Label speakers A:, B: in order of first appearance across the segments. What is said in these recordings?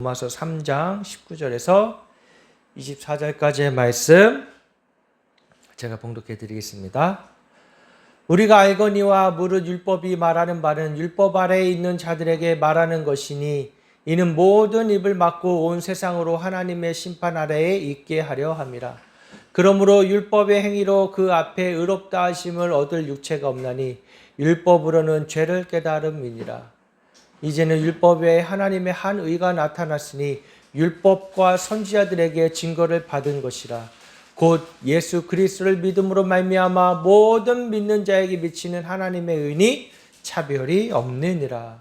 A: 로마서 3장 19절에서 24절까지의 말씀 제가 봉독해 드리겠습니다. 우리가 알거니와 무릇 율법이 말하는 바는 율법 아래에 있는 자들에게 말하는 것이니 이는 모든 입을 막고 온 세상으로 하나님의 심판 아래에 있게 하려 함이라. 그러므로 율법의 행위로 그 앞에 의롭다 하심을 얻을 육체가 없나니 율법으로는 죄를 깨달음이니라. 이제는 율법 외에 하나님의 한 의가 나타났으니 율법과 선지자들에게 증거를 받은 것이라. 곧 예수 그리스도를 믿음으로 말미암아 모든 믿는 자에게 미치는 하나님의 의니 차별이 없느니라.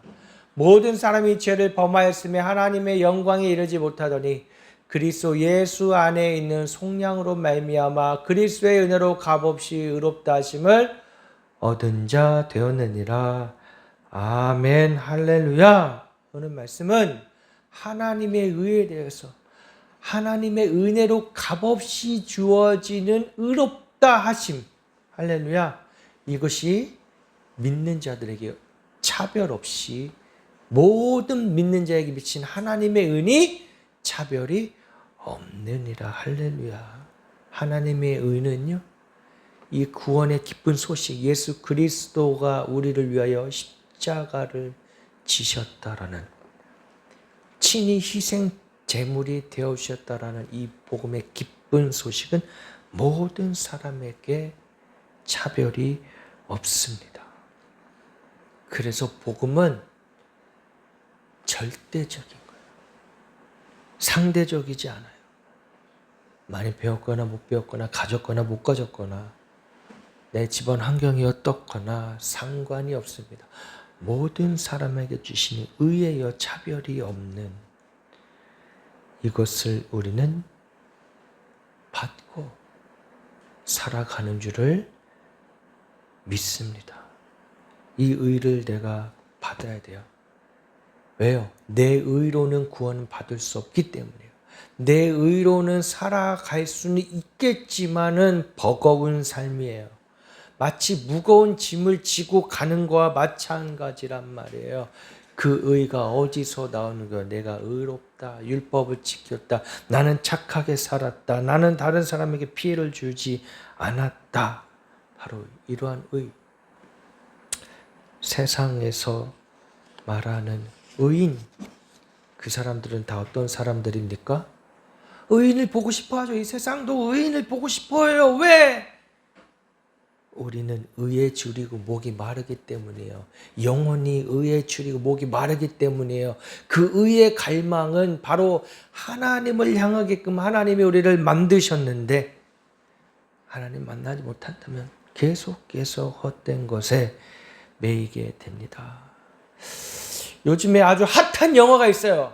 A: 모든 사람이 죄를 범하였으며 하나님의 영광에 이르지 못하더니 그리스도 예수 안에 있는 속량으로 말미암아 그리스도의 은혜로 값없이 의롭다 하심을 얻은 자 되었느니라. 아멘, 할렐루야. 오늘 말씀은 하나님의 의에 대해서, 하나님의 은혜로 값없이 주어지는 의롭다 하심, 할렐루야. 이것이 믿는 자들에게 차별 없이 모든 믿는 자에게 미친 하나님의 은이 차별이 없느니라. 할렐루야. 하나님의 의는요, 이 구원의 기쁜 소식, 예수 그리스도가 우리를 위하여 십자가를 지셨다라는, 친히 희생 제물이 되어 주셨다라는 이 복음의 기쁜 소식은 모든 사람에게 차별이 없습니다. 그래서 복음은 절대적인 거예요. 상대적이지 않아요. 많이 배웠거나 못 배웠거나 가졌거나 못 가졌거나 내 집안 환경이 어떻거나 상관이 없습니다. 모든 사람에게 주시는 의에요 차별이 없는 이것을 우리는 받고 살아가는 줄을 믿습니다. 이 의를 내가 받아야 돼요. 왜요? 내 의로는 구원을 받을 수 없기 때문이에요. 내 의로는 살아갈 수는 있겠지만은 버거운 삶이에요. 마치 무거운 짐을 지고 가는 거와 마찬가지란 말이에요. 그 의가 어디서 나오는 거야? 내가 의롭다, 율법을 지켰다, 나는 착하게 살았다, 나는 다른 사람에게 피해를 주지 않았다. 바로 이러한 의. 세상에서 말하는 의인, 그 사람들은 다 어떤 사람들입니까? 의인을 보고 싶어 하죠. 이 세상도 의인을 보고 싶어 해요. 왜? 우리는 의에 줄이고 목이 마르기 때문이에요. 영혼이 의에 줄이고 목이 마르기 때문이에요. 그 의의 갈망은 바로 하나님을 향하게끔 하나님이 우리를 만드셨는데 하나님 만나지 못한다면 계속 헛된 것에 매이게 됩니다. 요즘에 아주 핫한 영화가 있어요.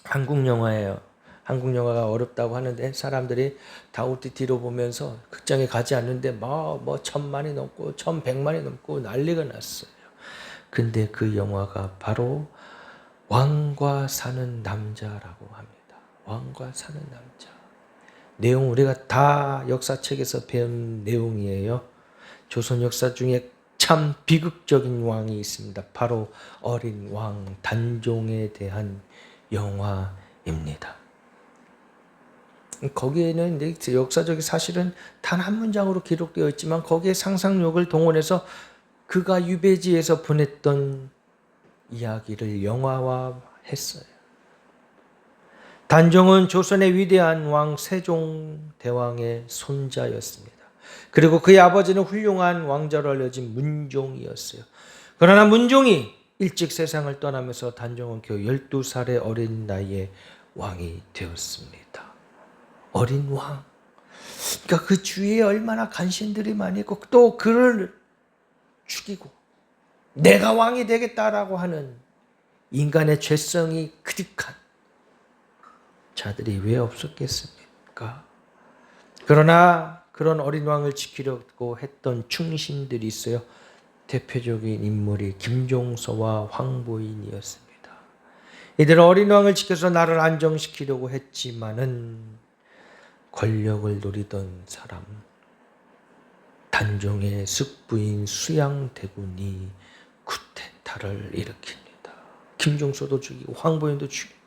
A: 한국 영화예요. 한국 영화가 어렵다고 하는데 사람들이 다 OTT로 보면서 극장에 가지 않는데 뭐 1000만이 넘고 1100만이 넘고 난리가 났어요. 근데 그 영화가 바로 왕과 사는 남자라고 합니다. 왕과 사는 남자. 내용 우리가 다 역사책에서 배운 내용이에요. 조선 역사 중에 참 비극적인 왕이 있습니다. 바로 어린 왕 단종에 대한 영화입니다. 거기에는 역사적인 사실은 단 한 문장으로 기록되어 있지만 거기에 상상력을 동원해서 그가 유배지에서 보냈던 이야기를 영화화했어요. 단종은 조선의 위대한 왕 세종대왕의 손자였습니다. 그리고 그의 아버지는 훌륭한 왕자로 알려진 문종이었어요. 그러나 문종이 일찍 세상을 떠나면서 단종은 겨우 12살의 어린 나이에 왕이 되었습니다. 어린 왕. 그러니까 그 주위에 얼마나 간신들이 많이 있고 또 그를 죽이고 내가 왕이 되겠다라고 하는 인간의 죄성이 그득한 자들이 왜 없었겠습니까? 그러나 그런 어린 왕을 지키려고 했던 충신들이 있어요. 대표적인 인물이 김종서와 황보인이었습니다. 이들은 어린 왕을 지켜서 나를 안정시키려고 했지만은 권력을 노리던 사람, 단종의 숙부인 수양대군이 쿠데타를 일으킵니다. 김종서도 죽이고 황보현도 죽이고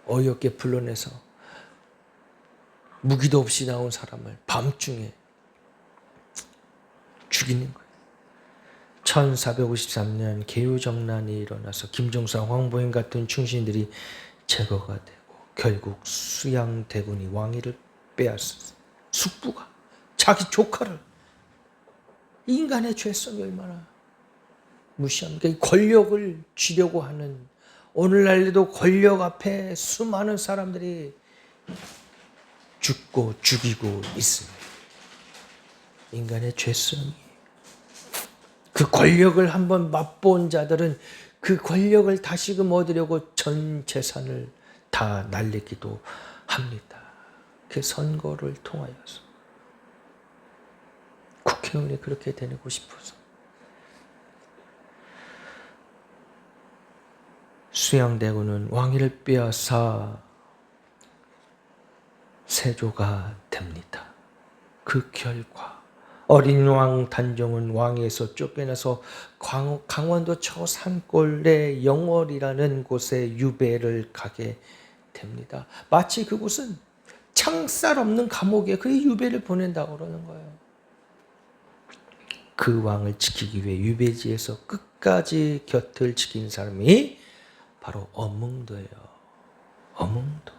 A: 어이없게 불러내서 무기도 없이 나온 사람을 밤중에 죽이는 거예요. 1453년 개유정난이 일어나서 김종서, 황보현 같은 충신들이 제거가 되고 결국 수양대군이 왕위를 빼앗았어요. 숙부가 자기 조카를. 인간의 죄성이 얼마나 무시합니까? 이 권력을 쥐려고 하는, 오늘날에도 권력 앞에 수많은 사람들이 죽고 죽이고 있습니다. 인간의 죄성이. 그 권력을 한번 맛본 자들은 그 권력을 다시금 얻으려고 전 재산을 다 날리기도 합니다. 그 선거를 통하여서 국회의원이 그렇게 되고 싶어서. 수양대군은 왕위를 빼앗아 세조가 됩니다. 그 결과 어린 왕 단종은 왕위에서 쫓겨나서 강원도 저 산골의 영월이라는 곳에 유배를 가게 됩니다. 마치 그곳은 창살 없는 감옥에 그 유배를 보낸다고 그러는 거예요. 그 왕을 지키기 위해 유배지에서 끝까지 곁을 지킨 사람이 바로 어몽도예요. 어몽도.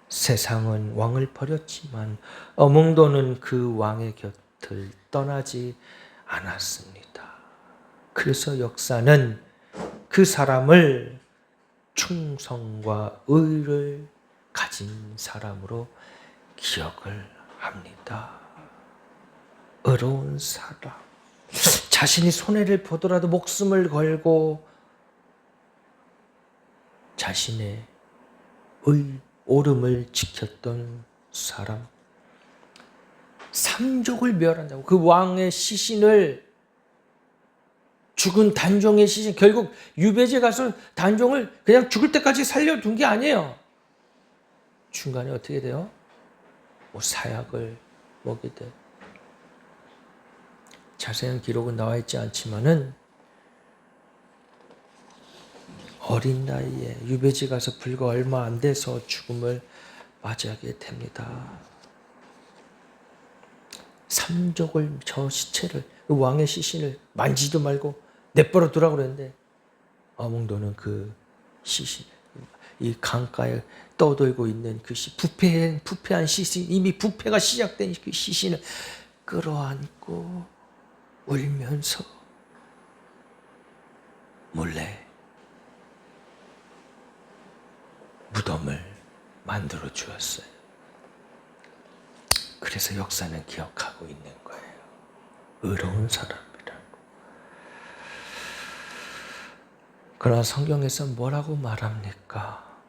A: 세상은 왕을 버렸지만 어몽도는 그 왕의 곁을 떠나지 않았습니다. 그래서 역사는 그 사람을 충성과 의를 가진 사람으로 기억을 합니다. 의로운 사람. 자신이 손해를 보더라도 목숨을 걸고 자신의 옳음을 지켰던 사람. 삼족을 멸한다고. 그 왕의 시신을, 죽은 단종의 시신, 결국 유배지 가서 단종을 그냥 죽을 때까지 살려둔 게 아니에요. 중간에 어떻게 돼요? 뭐 사약을 먹이듯. 자세한 기록은 나와 있지 않지만은 어린 나이에 유배지 가서 불과 얼마 안 돼서 죽음을 맞이하게 됩니다. 삼족을, 저 시체를, 그 왕의 시신을 만지도 말고 내버려 두라고 그랬는데 어몽도는 그 시신, 이 강가에 떠돌고 있는 그 부패한 시신, 이미 부패가 시작된 그 시신을 끌어안고 울면서 몰래 무덤을 만들어 주었어요. 그래서 역사는 기억하고 있는 거예요. 의로운 사람이라고. 그러나 성경에서 뭐라고 말합니까?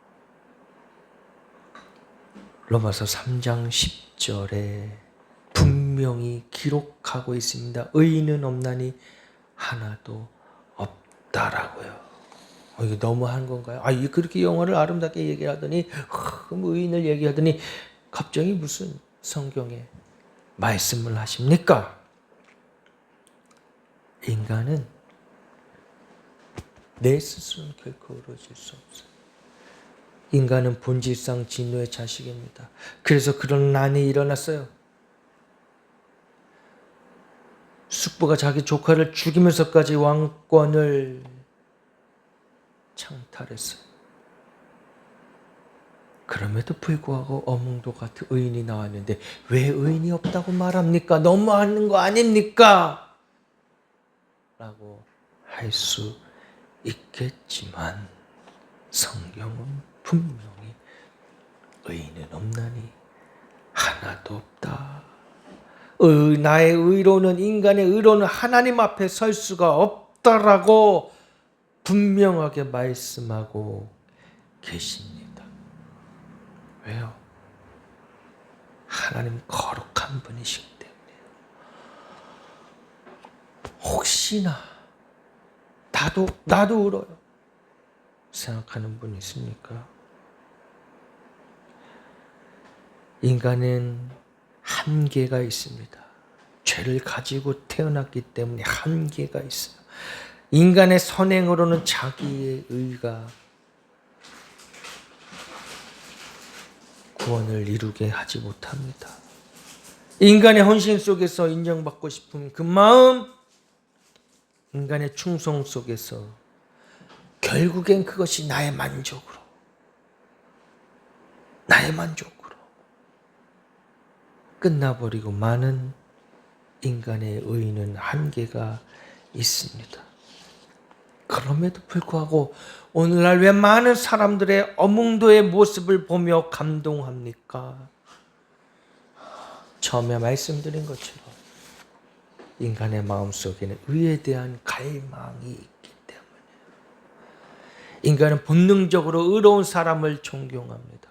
A: 로마서 3장 10절에 분명히 기록하고 있습니다. 의인은 없나니 하나도 없다라고요. 이게 너무한 건가요? 그렇게 영어를 아름답게 얘기하더니, 의인을 얘기하더니 갑자기 무슨 성경에 말씀을 하십니까? 인간은 내 스스로는 결코 이루어질 수 없어요. 인간은 본질상 진노의 자식입니다. 그래서 그런 난이 일어났어요. 숙부가 자기 조카를 죽이면서까지 왕권을 창탈했어요. 그럼에도 불구하고 어몽도 같은 의인이 나왔는데 왜 의인이 없다고 말합니까? 너무하는 거 아닙니까? 라고 할 수 있겠지만 성경은 분명히 의인은 없나니 하나도 없다. 나의 의로는, 인간의 의로는 하나님 앞에 설 수가 없다라고 분명하게 말씀하고 계십니다. 왜요? 하나님 거룩한 분이시기 때문에요. 혹시나 나도 울어요 생각하는 분 있습니까? 인간은 한계가 있습니다. 죄를 가지고 태어났기 때문에 한계가 있어요. 인간의 선행으로는 자기의 의가 구원을 이루게 하지 못합니다. 인간의 헌신 속에서 인정받고 싶은 그 마음, 인간의 충성 속에서 결국엔 그것이 나의 만족으로 끝나버리고 많은 인간의 의는 한계가 있습니다. 그럼에도 불구하고 오늘날 왜 많은 사람들의 어몽도의 모습을 보며 감동합니까? 처음에 말씀드린 것처럼 인간의 마음속에는 의에 대한 갈망이 있기 때문이에요. 인간은 본능적으로 의로운 사람을 존경합니다.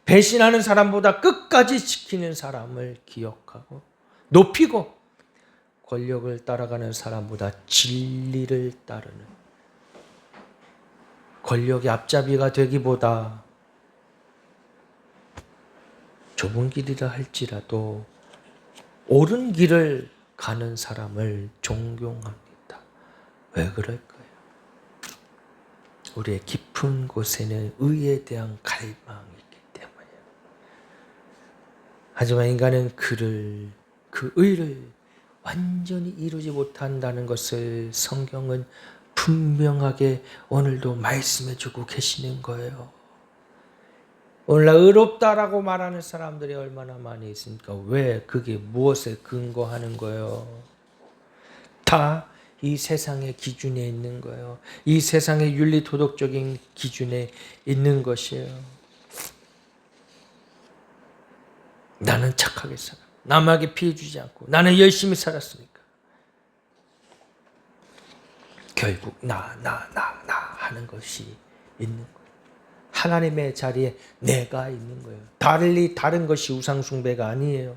A: 배신하는 사람보다 끝까지 지키는 사람을 기억하고 높이고, 권력을 따라가는 사람보다 진리를 따르는, 권력의 앞잡이가 되기보다 좁은 길이라 할지라도 옳은 길을 가는 사람을 존경합니다. 왜 그럴까요? 우리의 깊은 곳에는 의에 대한 갈망이 있기 때문이에요. 하지만 인간은 그 의를 완전히 이루지 못한다는 것을 성경은 분명하게 오늘도 말씀해 주고 계시는 거예요. 오늘날 의롭다라고 말하는 사람들이 얼마나 많이 있습니까? 왜? 그게 무엇에 근거하는 거예요? 다 이 세상의 기준에 있는 거예요. 이 세상의 윤리 도덕적인 기준에 있는 것이에요. 나는 착하게 살아. 남에게 피해 주지 않고 나는 열심히 살았으니까. 결국 나 하는 것이 있는 거예요. 하나님의 자리에 내가 있는 거예요. 달리 다른 것이 우상숭배가 아니에요.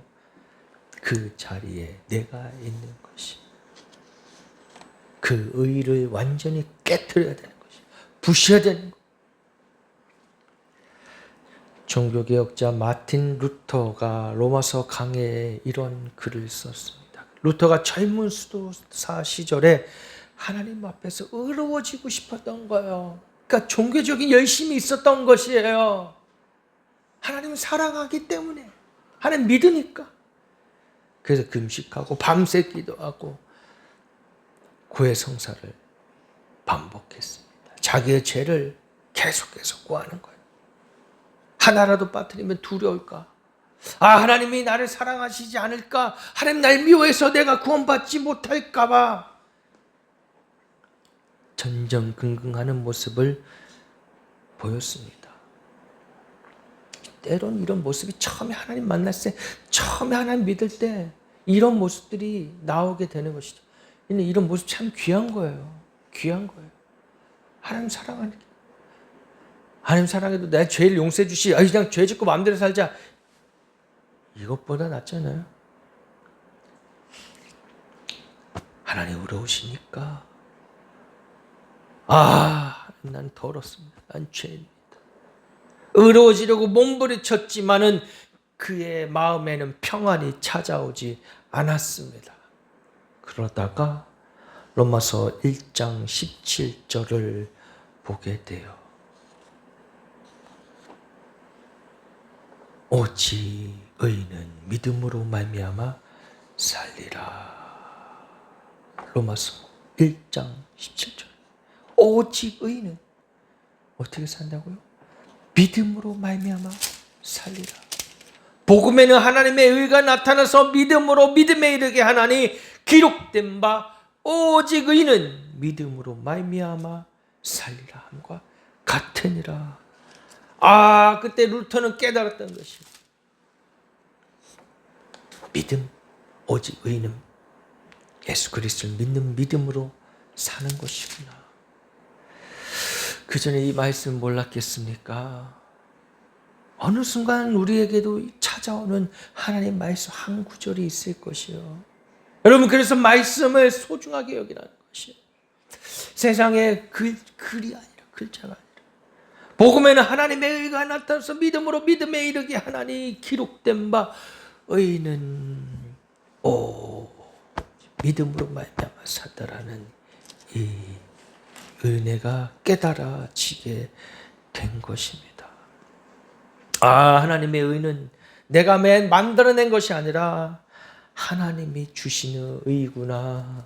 A: 그 자리에 내가 있는 것이. 그 의를 완전히 깨트려야 되는 것이. 부셔야 되는 거예요. 종교개혁자 마틴 루터가 로마서 강해에 이런 글을 썼습니다. 루터가 젊은 수도사 시절에 하나님 앞에서 의로워지고 싶었던 거예요. 그러니까 종교적인 열심이 있었던 것이에요. 하나님을 사랑하기 때문에, 하나님 믿으니까. 그래서 금식하고 밤새 기도하고 고해성사를 반복했습니다. 자기의 죄를 계속해서 구하는 거예요. 하나라도 빠뜨리면 두려울까? 하나님이 나를 사랑하시지 않을까? 하나님 날 미워해서 내가 구원받지 못할까 봐. 전전긍긍하는 모습을 보였습니다. 때론 이런 모습이 처음에 하나님 만났을 때, 처음에 하나님 믿을 때 이런 모습들이 나오게 되는 것이죠. 이런 모습 참 귀한 거예요. 귀한 거예요. 하나님 사랑하는 게. 하나님 사랑해도 내 죄를 용서해 주시. 그냥 죄 짓고 마음대로 살자. 이것보다 낫잖아요. 하나님 의로우시니까. 난 더럽습니다. 난 죄입니다. 의로워지려고 몸부림쳤지만은 그의 마음에는 평안이 찾아오지 않았습니다. 그러다가 로마서 1장 17절을 보게 돼요. 오직 의인은 믿음으로 말미암아 살리라. 로마서 1장 17절. 오직 의인은 어떻게 산다고요? 믿음으로 말미암아 살리라. 복음에는 하나님의 의가 나타나서 믿음으로 믿음에 이르게 하나니 기록된 바 오직 의인은 믿음으로 말미암아 살리라 함과 같으니라. 그때 루터는 깨달았던 것이 믿음, 오직 의인은 예수 그리스도를 믿는 믿음으로 사는 것이구나. 그 전에 이 말씀 몰랐겠습니까? 어느 순간 우리에게도 찾아오는 하나님 말씀 한 구절이 있을 것이요. 여러분, 그래서 말씀을 소중하게 여기라는 것이에요. 세상의 글이 아니라, 글자가 아니라. 복음에는 하나님의 의가 나타나서 믿음으로 믿음에 이르게 하나니 기록된 바 의인은 믿음으로 말미암아 살다라는 이 은혜가 깨달아지게 된 것입니다. 하나님의 의는 내가 만들어낸 것이 아니라 하나님이 주시는 의구나.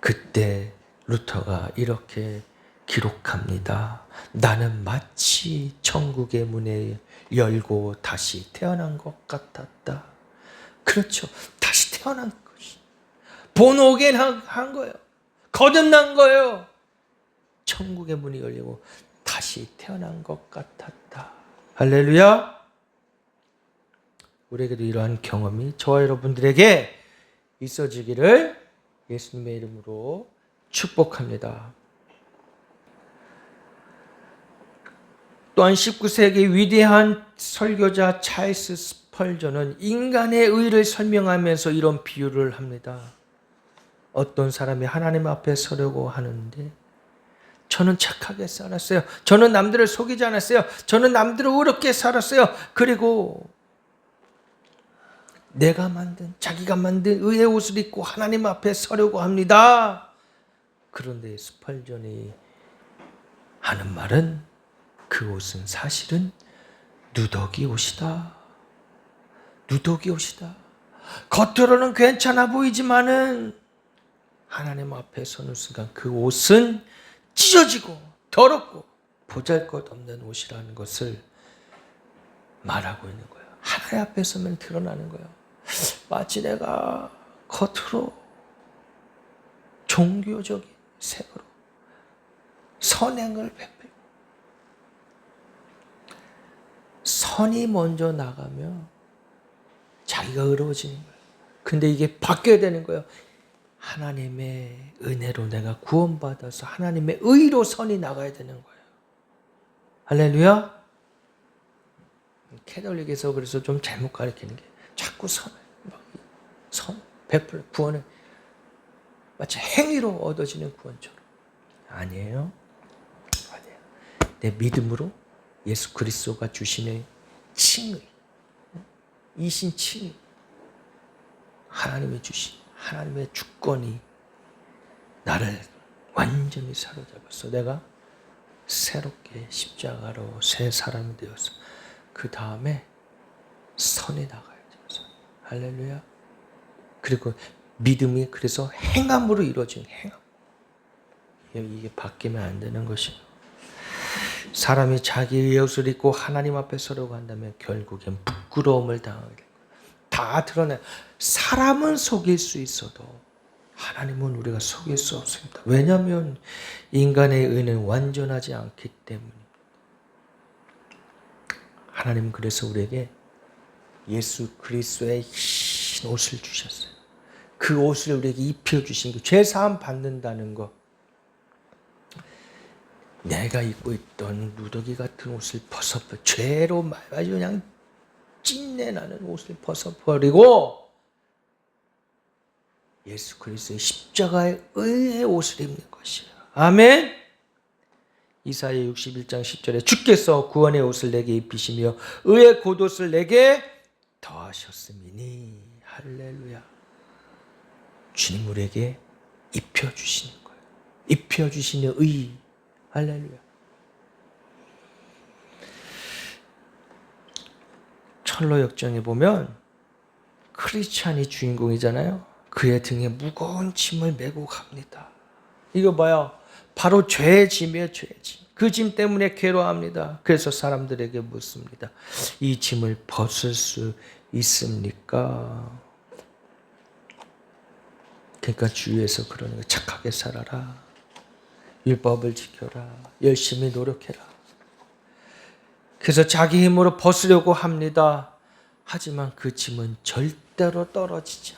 A: 그때 루터가 이렇게 기록합니다. 나는 마치 천국의 문을 열고 다시 태어난 것 같았다. 그렇죠. 다시 태어난 것이. 본오겐 한 거예요. 거듭난 거예요. 천국의 문이 열리고 다시 태어난 것 같았다. 할렐루야. 우리에게도 이러한 경험이 저와 여러분들에게 있어지기를 예수님의 이름으로 축복합니다. 또한 19세기 위대한 설교자 찰스 스펄전은 인간의 의를 설명하면서 이런 비유를 합니다. 어떤 사람이 하나님 앞에 서려고 하는데 저는 착하게 살았어요. 저는 남들을 속이지 않았어요. 저는 남들을 의롭게 살았어요. 그리고 자기가 만든 의의 옷을 입고 하나님 앞에 서려고 합니다. 그런데 스펄전이 하는 말은 그 옷은 사실은 누더기 옷이다. 누더기 옷이다. 겉으로는 괜찮아 보이지만은 하나님 앞에 서는 순간 그 옷은 찢어지고 더럽고 보잘것없는 옷이라는 것을 말하고 있는 거예요. 하나님 앞에 서면 드러나는 거예요. 마치 내가 겉으로 종교적인 색으로 선행을 베풀고 선이 먼저 나가면 자기가 의로워지는 거예요. 근데 이게 바뀌어야 되는 거예요. 하나님의 은혜로 내가 구원받아서 하나님의 의로 선이 나가야 되는 거예요. 할렐루야. 캐톨릭에서 그래서 좀 잘못 가르치는 게 자꾸 선 베풀 구원을 마치 행위로 얻어지는 구원처럼. 아니에요. 내 믿음으로 예수 그리스도가 주시는 칭의, 이신 칭의, 하나님이 주신 하나님의 주권이 나를 완전히 사로잡아서 내가 새롭게 십자가로 새 사람이 되어서 그 다음에 선에 나가야죠. 할렐루야. 그리고 믿음이 그래서 행함으로 이루어진 행함. 이게 바뀌면 안 되는 것이에요. 사람이 자기의 옷을 입고 하나님 앞에 서려고 한다면 결국엔 부끄러움을 당하게 돼요. 다 드러나요. 사람은 속일 수 있어도 하나님은 우리가 속일 수 없습니다. 왜냐하면 인간의 의는 완전하지 않기 때문입니다. 하나님은 그래서 우리에게 예수 그리스도의 흰 옷을 주셨어요. 그 옷을 우리에게 입혀주신 게 죄사함 받는다는 것. 내가 입고 있던 누더기 같은 옷을 벗어버려 죄로 아주 그냥 찐내나는 옷을 벗어버리고 예수 그리스도의 십자가의 의의 옷을 입는 것이에요. 아멘. 이사야 61장 10절에 주께서 구원의 옷을 내게 입히시며 의의 겉옷을 내게 더하셨음이니. 할렐루야. 주님 우리에게 입혀주시는 거예요. 입혀주시는 의. 할렐루야. 철로 역정에 보면 크리스찬이 주인공이잖아요. 그의 등에 무거운 짐을 메고 갑니다. 이거 봐요. 바로 죄의 짐이에요. 죄의 짐. 그 짐 때문에 괴로워합니다. 그래서 사람들에게 묻습니다. 이 짐을 벗을 수 있습니까? 그러니까 주위에서 그러는 거예요. 착하게 살아라. 율법을 지켜라. 열심히 노력해라. 그래서 자기 힘으로 벗으려고 합니다. 하지만 그 짐은 절대로 떨어지지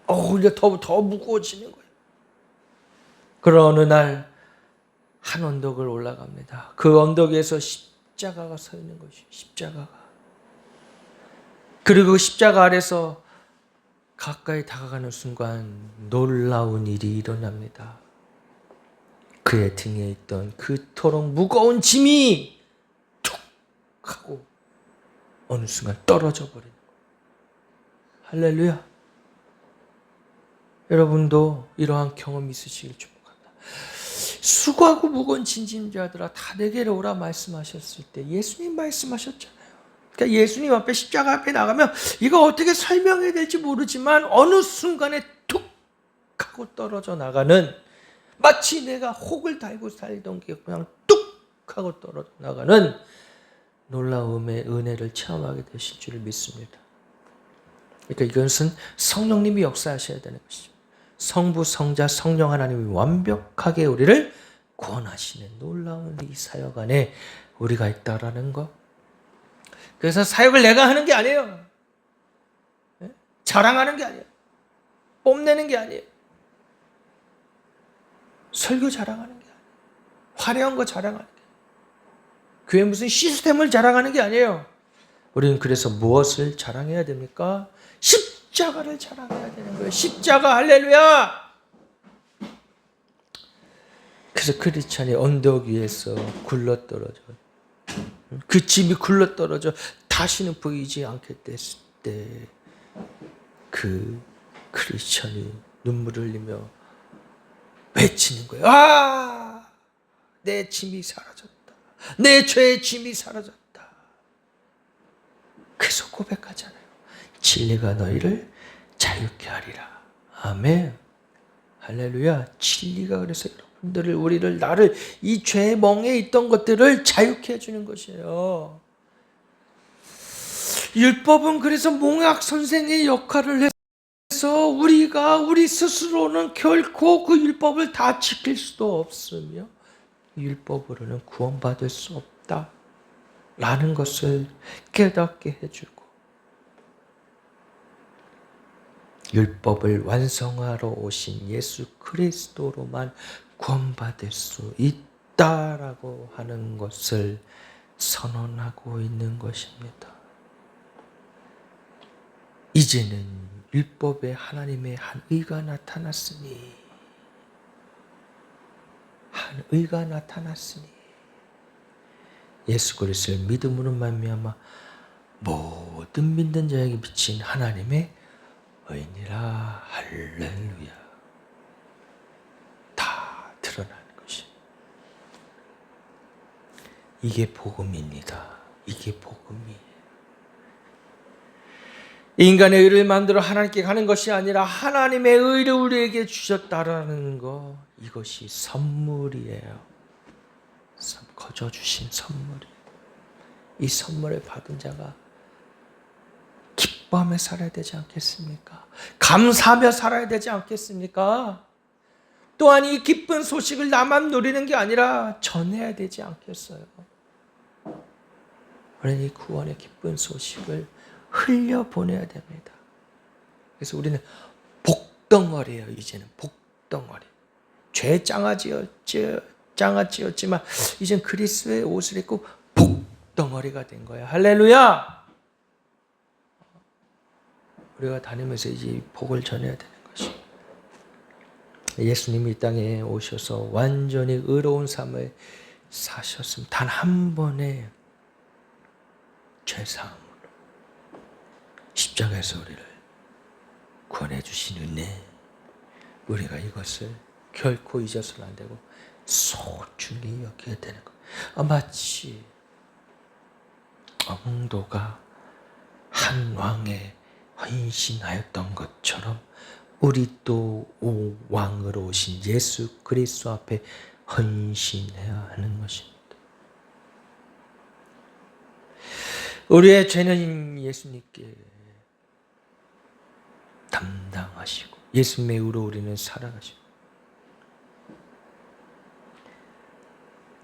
A: 않아요. 오히려 더 무거워지는 거예요. 그런 어느 날 한 언덕을 올라갑니다. 그 언덕에서 십자가가 서 있는 것이에요. 십자가가. 그리고 십자가 아래서 가까이 다가가는 순간 놀라운 일이 일어납니다. 그의 등에 있던 그토록 무거운 짐이 툭 하고 어느 순간 떨어져 버리는 거예요. 할렐루야. 여러분도 이러한 경험이 있으시길 축복합니다. 수고하고 무거운 짐진자들아 다 내게로 오라 말씀하셨을 때 예수님 말씀하셨잖아요. 그러니까 예수님 앞에 십자가 앞에 나가면 이거 어떻게 설명해야 될지 모르지만 어느 순간에 툭 하고 떨어져 나가는, 마치 내가 혹을 달고 살던 게 그냥 뚝 하고 떨어져 나가는 놀라움의 은혜를 체험하게 되실 줄을 믿습니다. 그러니까 이것은 성령님이 역사하셔야 되는 것이죠. 성부, 성자, 성령 하나님이 완벽하게 우리를 구원하시는 놀라운 이 사역 안에 우리가 있다라는 것. 그래서 사역을 내가 하는 게 아니에요. 자랑하는 게 아니에요. 뽐내는 게 아니에요. 설교 자랑하는 게 아니에요. 화려한 거 자랑하는 게 아니에요. 교회 무슨 시스템을 자랑하는 게 아니에요. 우리는 그래서 무엇을 자랑해야 됩니까? 십자가를 자랑해야 되는 거예요. 십자가, 할렐루야! 그래서 크리스찬이 언덕 위에서 굴러떨어져, 그 짐이 굴러떨어져 다시는 보이지 않게 됐을 때 그 크리스찬이 눈물을 흘리며 외치는 거예요. 아! 내 짐이 사라졌다. 내 죄의 짐이 사라졌다. 그래서 고백하잖아요. 진리가 너희를 자유케 하리라. 아멘. 할렐루야. 진리가 그래서 여러분들을, 우리를, 나를, 이 죄의 멍에 있던 것들을 자유케 해주는 것이에요. 율법은 그래서 몽학 선생의 역할을 해서 우리 스스로는 결코 그 율법을 다 지킬 수도 없으며 율법으로는 구원받을 수 없다 라는 것을 깨닫게 해주고, 율법을 완성하러 오신 예수 그리스도로만 구원받을 수 있다라고 하는 것을 선언하고 있는 것입니다. 이제는 율법에 하나님의 한 의가 나타났으니, 예수 그리스도를 믿음으로 말미암아 모든 믿는 자에게 비친 하나님의 의니라. 할렐루야. 다 드러나는 것이, 이게 복음입니다. 이게 복음이에요. 인간의 의를 만들어 하나님께 가는 것이 아니라 하나님의 의를 우리에게 주셨다라는 거, 이것이 선물이에요. 거저 주신 선물이에요. 이 선물을 받은 자가 기뻐하며 살아야 되지 않겠습니까? 감사하며 살아야 되지 않겠습니까? 또한 이 기쁜 소식을 나만 누리는 게 아니라 전해야 되지 않겠어요? 우리는 이 구원의 기쁜 소식을 흘려보내야 됩니다. 그래서 우리는 복덩어리예요. 이제는 복덩어리. 죄 짱아찌였지만 이젠 그리스도의 옷을 입고 복덩어리가 된 거야. 할렐루야! 우리가 다니면서 이제 복을 전해야 되는 것이, 예수님이 이 땅에 오셔서 완전히 의로운 삶을 사셨음, 단 한 번의 죄사함으로 십자가에서 우리를 구원해 주신 은혜, 우리가 이것을 결코 잊어서는 안 되고 소중히 여겨야 되는 것. 마치 왕도가 한 왕에 헌신하였던 것처럼 우리 또 왕으로 오신 예수 그리스도 앞에 헌신해야 하는 것입니다. 우리의 죄는 예수님께 담당하시고 예수님의 의로 우리는 살아가시고,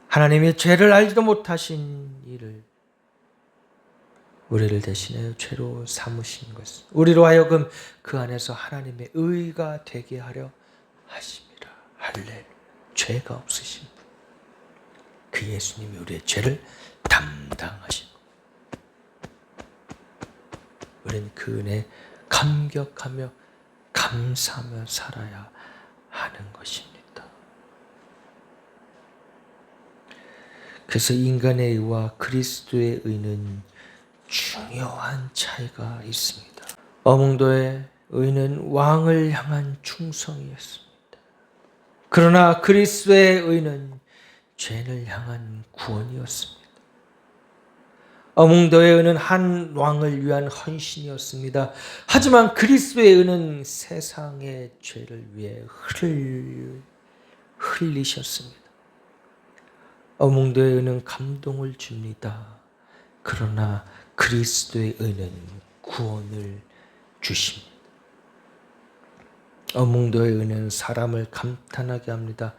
A: 하나님의 죄를 알지도 못하신 이를 우리를 대신하여 죄로 삼으신 것은 우리로 하여금 그 안에서 하나님의 의가 되게 하려 하십니다. 할렐루야. 죄가 없으신 분, 그 예수님이 우리의 죄를 담당하신 분, 우리는 그 은혜에 감격하며 감사하며 살아야 하는 것입니다. 그래서 인간의 의와 그리스도의 의는 중요한 차이가 있습니다. 어몽도의 의는 왕을 향한 충성이었습니다. 그러나 그리스도의 의는 죄인을 향한 구원이었습니다. 어몽도의 의는 한 왕을 위한 헌신이었습니다. 하지만 그리스도의 의는 세상의 죄를 위해 흘리셨습니다. 어몽도의 의는 감동을 줍니다. 그러나 그리스도의 의는 구원을 주십니다. 어몽도의 의는 사람을 감탄하게 합니다.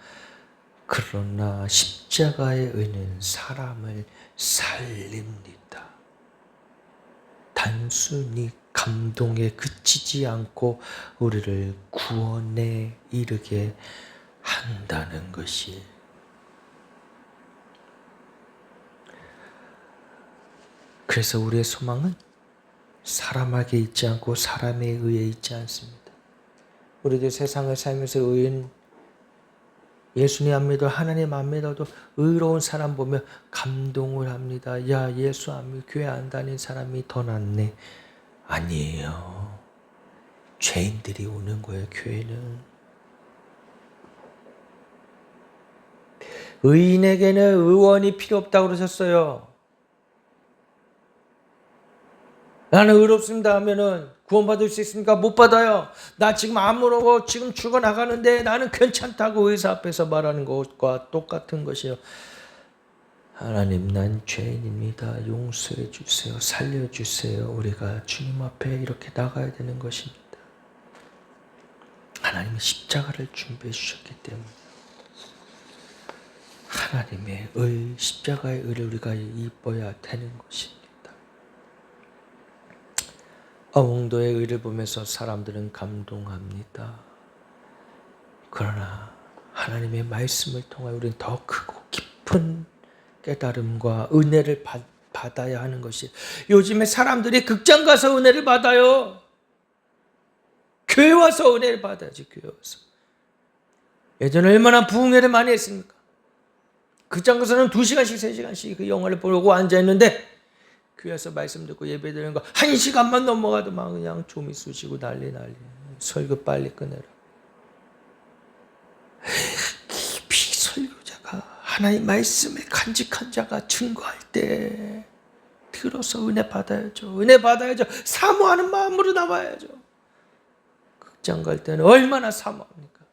A: 그러나 십자가의 의는 사람을 살립니다. 단순히 감동에 그치지 않고 우리를 구원에 이르게 한다는 것이, 그래서 우리의 소망은 사람에게 있지 않고 사람에 의해 있지 않습니다. 우리들 세상을 살면서 의인, 예수님 안 믿어 하나님 안 믿어도 의로운 사람 보면 감동을 합니다. 야, 예수 안 믿어 교회 안 다닌 사람이 더 낫네. 아니에요. 죄인들이 오는 거예요, 교회는. 의인에게는 의원이 필요 없다고 그러셨어요. 나는 의롭습니다 하면은 구원받을 수 있습니까? 못 받아요. 나 지금 아무렇고 지금 죽어나가는데 나는 괜찮다고 의사 앞에서 말하는 것과 똑같은 것이에요. 하나님, 난 죄인입니다. 용서해 주세요. 살려주세요. 우리가 주님 앞에 이렇게 나가야 되는 것입니다. 하나님은 십자가를 준비해 주셨기 때문에 하나님의 십자가의 의를 우리가 입어야 되는 것입니다. 어몽도의 의를 보면서 사람들은 감동합니다. 그러나 하나님의 말씀을 통하여 우리는 더 크고 깊은 깨달음과 은혜를 받아야 하는 것이, 요즘에 사람들이 극장 가서 은혜를 받아요. 교회 와서 은혜를 받아야지. 교회 와서. 예전에 얼마나 부흥회를 많이 했습니까? 극장 가서는 2시간씩 3시간씩 그 영화를 보고 앉아있는데 교회에서 말씀 듣고 예배 드리는 거 1시간만 넘어가도 막 그냥 좀이 쑤시고 난리. 설교 빨리 끊어라. 깊이 설교자가 하나님 말씀에 간직한 자가 증거할 때 들어서 은혜 받아야죠. 은혜 받아야죠. 사모하는 마음으로 나와야죠. 극장 갈 때는 얼마나 사모합니까?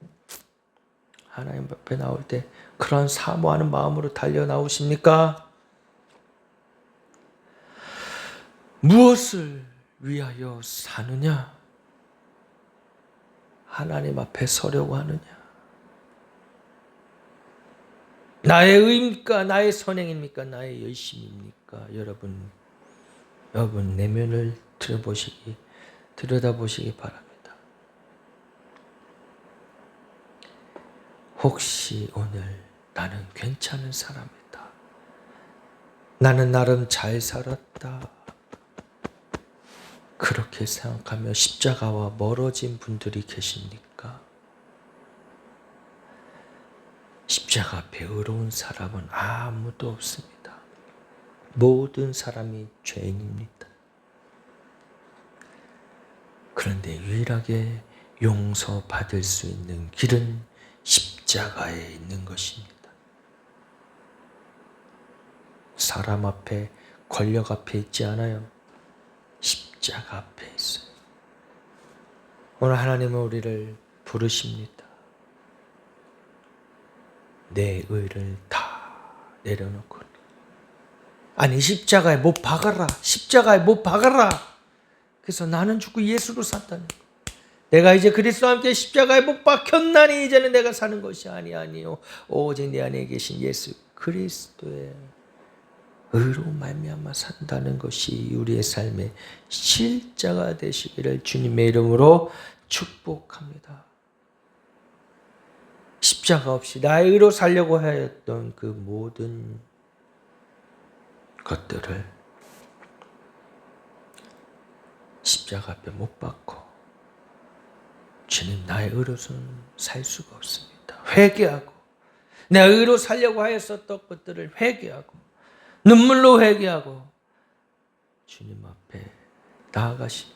A: 하나님 앞에 나올 때 그런 사모하는 마음으로 달려 나오십니까? 무엇을 위하여 사느냐? 하나님 앞에 서려고 하느냐? 나의 의입니까? 나의 선행입니까? 나의 열심입니까? 여러분 내면을 들여다보시기 바랍니다. 혹시 오늘 나는 괜찮은 사람이다. 나는 나름 잘 살았다. 그렇게 생각하며 십자가와 멀어진 분들이 계십니까? 십자가 앞에 의로운 사람은 아무도 없습니다. 모든 사람이 죄인입니다. 그런데 유일하게 용서받을 수 있는 길은 십자가에 있는 것입니다. 사람 앞에, 권력 앞에 있지 않아요. 십자가 앞에 있어요. 오늘 하나님은 우리를 부르십니다. 내 의를 다 내려놓고, 아니 십자가에 못 박아라. 십자가에 못 박아라. 그래서 나는 죽고 예수로 산다는 거. 내가 이제 그리스도와 함께 십자가에 못 박혔나니 이제는 내가 사는 것이 아니요 오직 내 안에 계신 예수 그리스도의 의로 말미암아 산다는 것이 우리의 삶의 실자가 되시기를 주님의 이름으로 축복합니다. 십자가 없이 나의 의로 살려고 하였던 그 모든 것들을 십자가 앞에 못 박고, 주님 나의 의로서는 살 수가 없습니다. 회개하고, 내 의로 살려고 하였었던 것들을 회개하고, 눈물로 회개하고 주님 앞에 나아가시.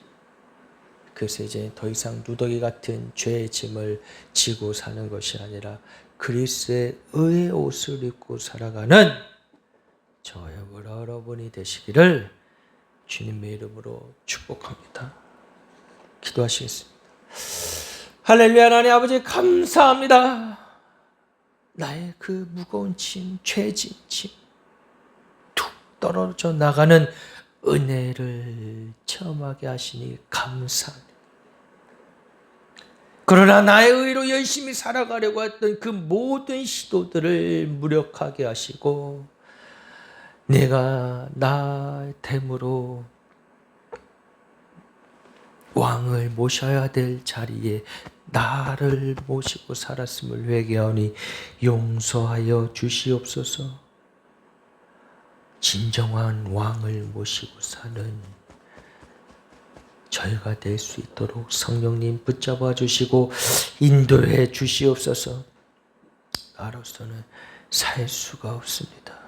A: 그래서 이제 더 이상 누더기 같은 죄의 짐을 지고 사는 것이 아니라 그리스도의 의의 옷을 입고 살아가는 저와 여러분이 되시기를 주님의 이름으로 축복합니다. 기도하시겠습니다. 할렐루야. 하나님 아버지 감사합니다. 나의 그 무거운 짐, 죄진 짐, 툭 떨어져 나가는 은혜를 체험하게 하시니 감사합니다. 그러나 나의 의로 열심히 살아가려고 했던 그 모든 시도들을 무력하게 하시고 내가 나 됨으로 왕을 모셔야 될 자리에 나를 모시고 살았음을 회개하니 용서하여 주시옵소서. 진정한 왕을 모시고 사는 저희가 될 수 있도록 성령님 붙잡아 주시고 인도해 주시옵소서. 나로서는 살 수가 없습니다.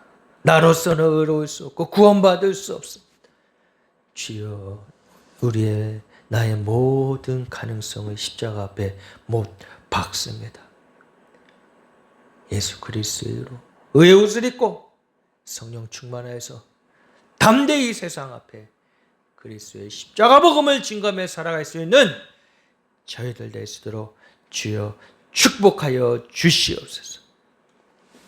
A: 나로서는 의로울 수 없고 구원받을 수 없습니다. 주여, 우리의 나의 모든 가능성을 십자가 앞에 못 박습니다. 예수 그리스도로 의의 옷을 입고 성령 충만하여서 담대히 세상 앞에 그리스도의 십자가 복음을 증거하며 살아갈 수 있는 저희들 될 수 있도록 주여 축복하여 주시옵소서.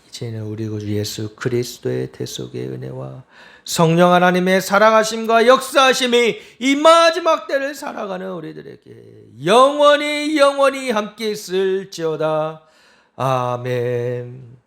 A: 이제는 우리 구주 예수 그리스도의 대속의 은혜와 성령 하나님의 살아가심과 역사하심이 이 마지막 때를 살아가는 우리들에게 영원히 함께 있을지어다. 아멘.